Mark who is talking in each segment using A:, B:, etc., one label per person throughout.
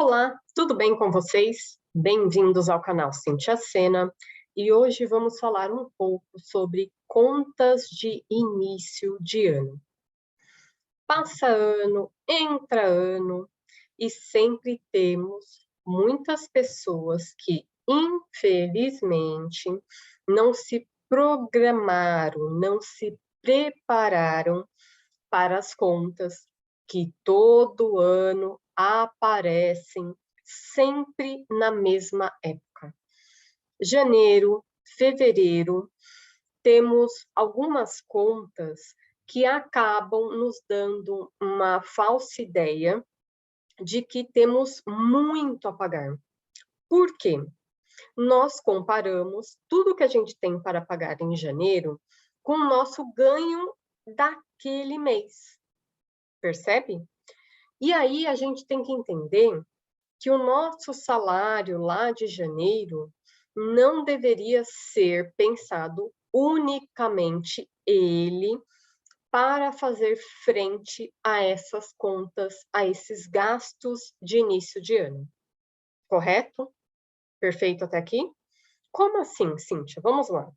A: Olá, tudo bem com vocês? Bem-vindos ao canal Cintia Sena e hoje vamos falar um pouco sobre contas de início de ano. Passa ano, entra ano e sempre temos muitas pessoas que, infelizmente, não se programaram, não se prepararam para as contas que todo ano aparecem sempre na mesma época. Janeiro, fevereiro, temos algumas contas que acabam nos dando uma falsa ideia de que temos muito a pagar. Por quê? Nós comparamos tudo que a gente tem para pagar em janeiro com o nosso ganho daquele mês. Percebe? E aí a gente tem que entender que o nosso salário lá de janeiro não deveria ser pensado unicamente ele para fazer frente a essas contas, a esses gastos de início de ano. Correto? Perfeito até aqui? Como assim, Cíntia? Vamos lá.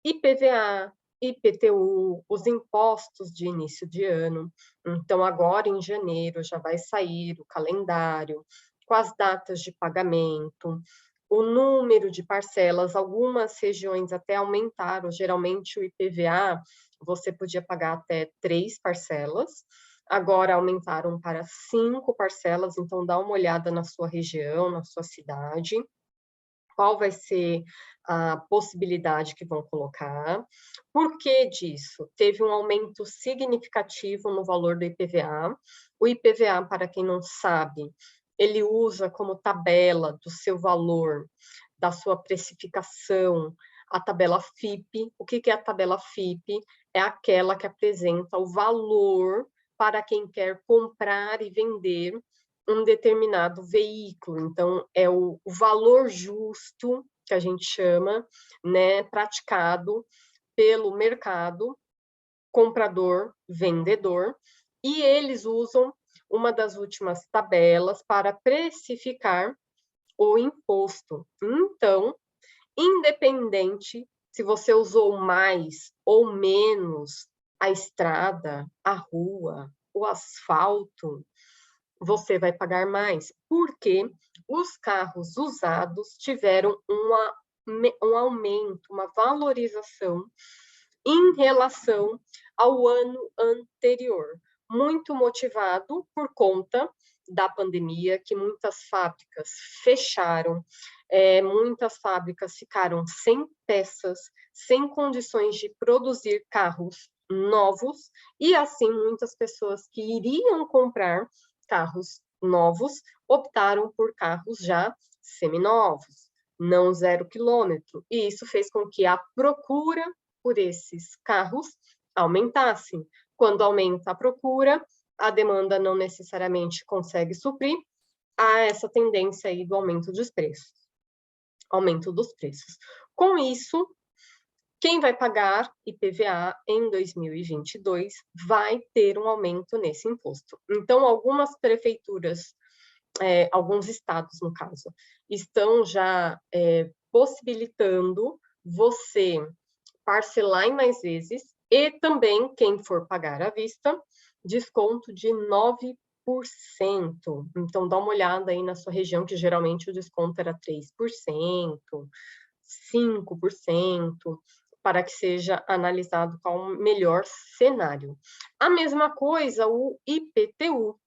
A: IPVA, IPTU, os impostos de início de ano. Então, agora em janeiro já vai sair o calendário com as datas de pagamento, o número de parcelas. Algumas regiões até aumentaram. Geralmente, o IPVA você podia pagar até 3 parcelas. Agora aumentaram para 5 parcelas. Então, dá uma olhada na sua região, na sua cidade. Qual vai ser a possibilidade que vão colocar. Por que disso? Teve um aumento significativo no valor do IPVA. O IPVA, para quem não sabe, ele usa como tabela do seu valor, da sua precificação, a tabela FIPE. O que é a tabela FIPE? É aquela que apresenta o valor para quem quer comprar e vender um determinado veículo. Então, é o valor justo, que a gente chama, né, praticado pelo mercado, comprador, vendedor, e eles usam uma das últimas tabelas para precificar o imposto. Então, independente se você usou mais ou menos a estrada, a rua, o asfalto, você vai pagar mais, porque os carros usados tiveram um aumento, uma valorização em relação ao ano anterior, muito motivado por conta da pandemia, que muitas fábricas fecharam, muitas fábricas ficaram sem peças, sem condições de produzir carros novos, e assim muitas pessoas que iriam comprar carros novos optaram por carros já seminovos, não 0 quilômetro, e isso fez com que a procura por esses carros aumentasse. Quando aumenta a procura, a demanda não necessariamente consegue suprir, há essa tendência aí do aumento dos preços. Aumento dos preços. Com isso, quem vai pagar IPVA em 2022 vai ter um aumento nesse imposto. Então, algumas prefeituras, alguns estados, no caso, estão já possibilitando você parcelar em mais vezes e também, quem for pagar à vista, desconto de 9%. Então, dá uma olhada aí na sua região, que geralmente o desconto era 3%, 5%, para que seja analisado qual o melhor cenário. A mesma coisa o IPTU.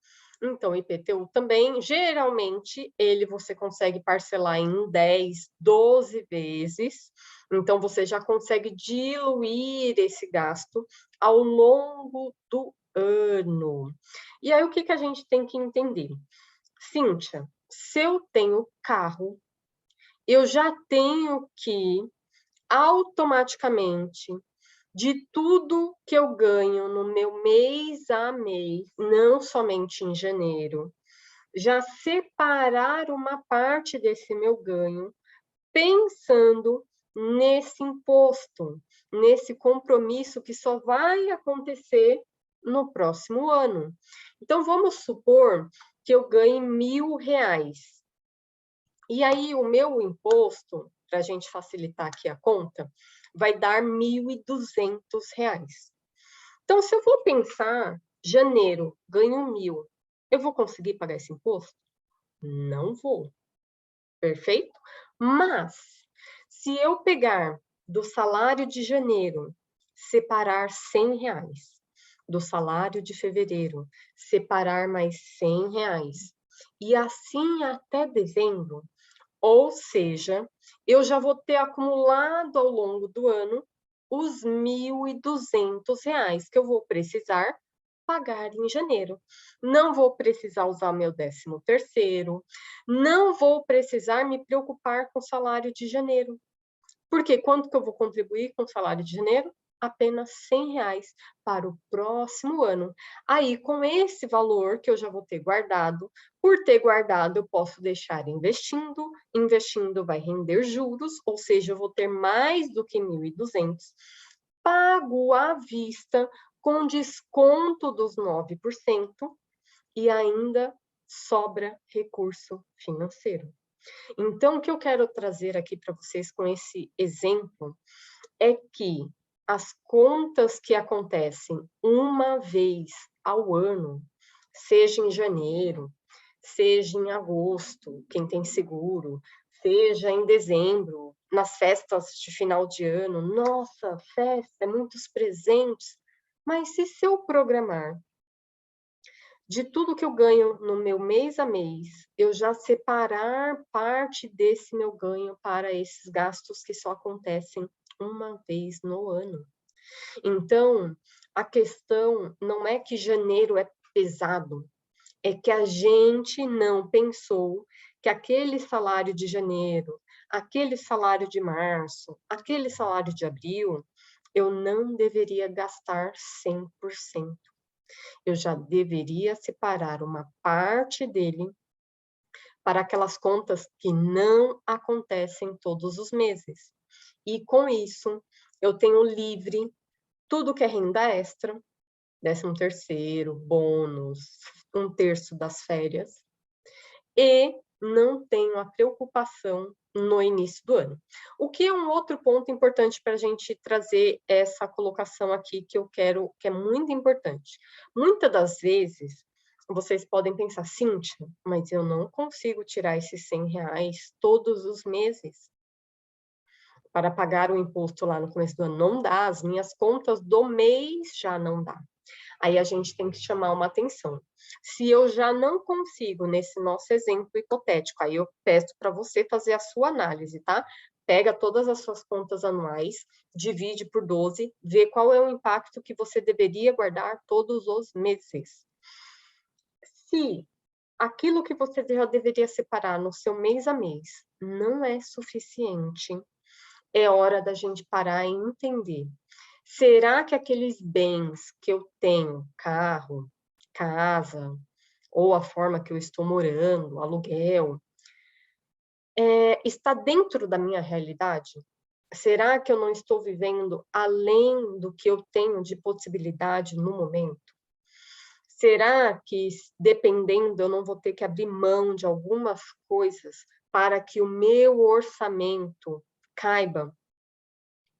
A: Então, o IPTU também, geralmente, ele você consegue parcelar em 10, 12 vezes. Então, você já consegue diluir esse gasto ao longo do ano. E aí, o que a gente tem que entender? Cíntia, se eu tenho carro, eu já tenho que automaticamente, de tudo que eu ganho no meu mês a mês, não somente em janeiro, já separar uma parte desse meu ganho, pensando nesse imposto, nesse compromisso que só vai acontecer no próximo ano. Então, vamos supor que eu ganhe R$ 1.000. E aí, o meu imposto, para a gente facilitar aqui a conta, vai dar R$ 1.200. Então, se eu vou pensar, janeiro, ganho 1.000, eu vou conseguir pagar esse imposto? Não vou, perfeito? Mas, se eu pegar do salário de janeiro, separar R$ 100, do salário de fevereiro, separar mais R$ 100, e assim até dezembro, ou seja, eu já vou ter acumulado ao longo do ano os R$ 1.200 que eu vou precisar pagar em janeiro. Não vou precisar usar meu 13º, não vou precisar me preocupar com o salário de janeiro. Porque quanto que eu vou contribuir com o salário de janeiro? Apenas R$ 100 para o próximo ano. Aí, com esse valor que eu já vou ter guardado, por ter guardado, eu posso deixar investindo, investindo vai render juros, ou seja, eu vou ter mais do que 1.200, pago à vista, com desconto dos 9%, e ainda sobra recurso financeiro. Então, o que eu quero trazer aqui para vocês com esse exemplo é que as contas que acontecem uma vez ao ano, seja em janeiro, seja em agosto, quem tem seguro, seja em dezembro, nas festas de final de ano, nossa, festa, muitos presentes, mas se eu programar de tudo que eu ganho no meu mês a mês, eu já separar parte desse meu ganho para esses gastos que só acontecem uma vez no ano. Então, a questão não é que janeiro é pesado, é que a gente não pensou que aquele salário de janeiro, aquele salário de março, aquele salário de abril, eu não deveria gastar 100%. Eu já deveria separar uma parte dele para aquelas contas que não acontecem todos os meses. E com isso, eu tenho livre tudo que é renda extra, 13º, bônus, 1/3 das férias, e não tenho a preocupação no início do ano. O que é um outro ponto importante para a gente trazer essa colocação aqui que eu quero, que é muito importante. Muitas das vezes, vocês podem pensar, Cíntia, mas eu não consigo tirar esses R$ 100 todos os meses para pagar o imposto lá no começo do ano. Não dá, as minhas contas do mês já não dá. Aí a gente tem que chamar uma atenção. Se eu já não consigo, nesse nosso exemplo hipotético, aí eu peço para você fazer a sua análise, tá? Pega todas as suas contas anuais, divide por 12, vê qual é o impacto que você deveria guardar todos os meses. Se aquilo que você já deveria separar no seu mês a mês não é suficiente, é hora da gente parar e entender. Será que aqueles bens que eu tenho, carro, casa, ou a forma que eu estou morando, aluguel, está dentro da minha realidade? Será que eu não estou vivendo além do que eu tenho de possibilidade no momento? Será que, dependendo, eu não vou ter que abrir mão de algumas coisas para que o meu orçamento caiba?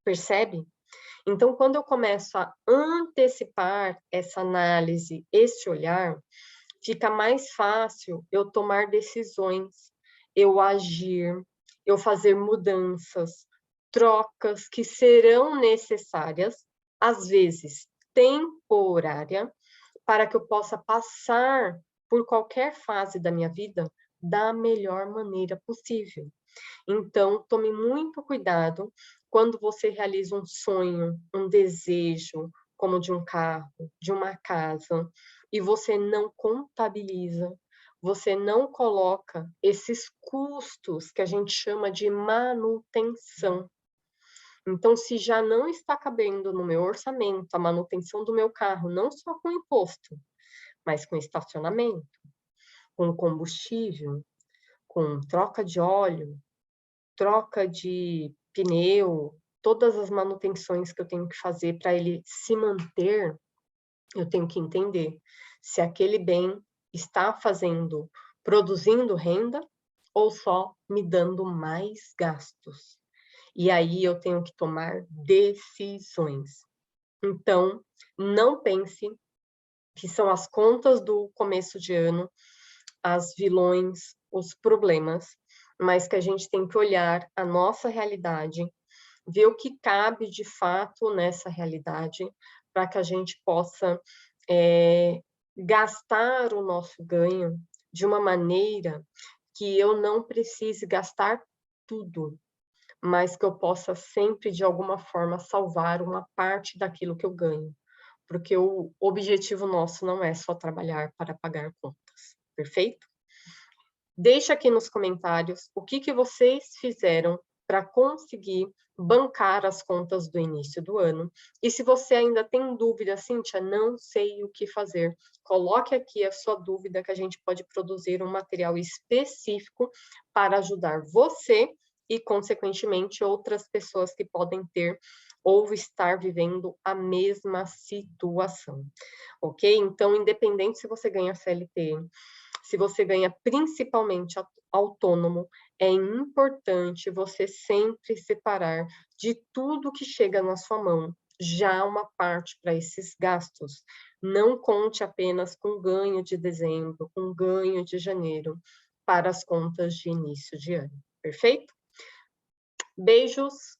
A: Percebe? Então, quando eu começo a antecipar essa análise, esse olhar, fica mais fácil eu tomar decisões, eu agir, eu fazer mudanças, trocas que serão necessárias, às vezes temporária, para que eu possa passar por qualquer fase da minha vida da melhor maneira possível. Então, tome muito cuidado quando você realiza um sonho, um desejo, como de um carro, de uma casa, e você não contabiliza, você não coloca esses custos que a gente chama de manutenção. Então, se já não está cabendo no meu orçamento a manutenção do meu carro, não só com imposto, mas com estacionamento, com combustível, com troca de óleo, troca de pneu, todas as manutenções que eu tenho que fazer para ele se manter, Eu tenho que entender se aquele bem está produzindo renda ou só me dando mais gastos. E aí eu tenho que tomar decisões. Então, não pense que são as contas do começo de ano, as vilões, os problemas, mas que a gente tem que olhar a nossa realidade, ver o que cabe de fato nessa realidade, para que a gente possa gastar o nosso ganho de uma maneira que eu não precise gastar tudo, mas que eu possa sempre, de alguma forma, salvar uma parte daquilo que eu ganho, porque o objetivo nosso não é só trabalhar para pagar contas, perfeito? Deixa aqui nos comentários o que vocês fizeram para conseguir bancar as contas do início do ano. E se você ainda tem dúvida, Cíntia, não sei o que fazer, coloque aqui a sua dúvida que a gente pode produzir um material específico para ajudar você e, consequentemente, outras pessoas que podem ter ou estar vivendo a mesma situação, ok? Então, independente se você ganha CLT, se você ganha principalmente autônomo, é importante você sempre separar de tudo que chega na sua mão, já uma parte para esses gastos. Não conte apenas com ganho de dezembro, com ganho de janeiro, para as contas de início de ano, perfeito? Beijos,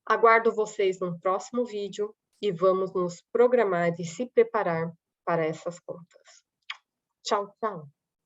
A: aguardo vocês no próximo vídeo e vamos nos programar e se preparar para essas contas. Tchau, tchau!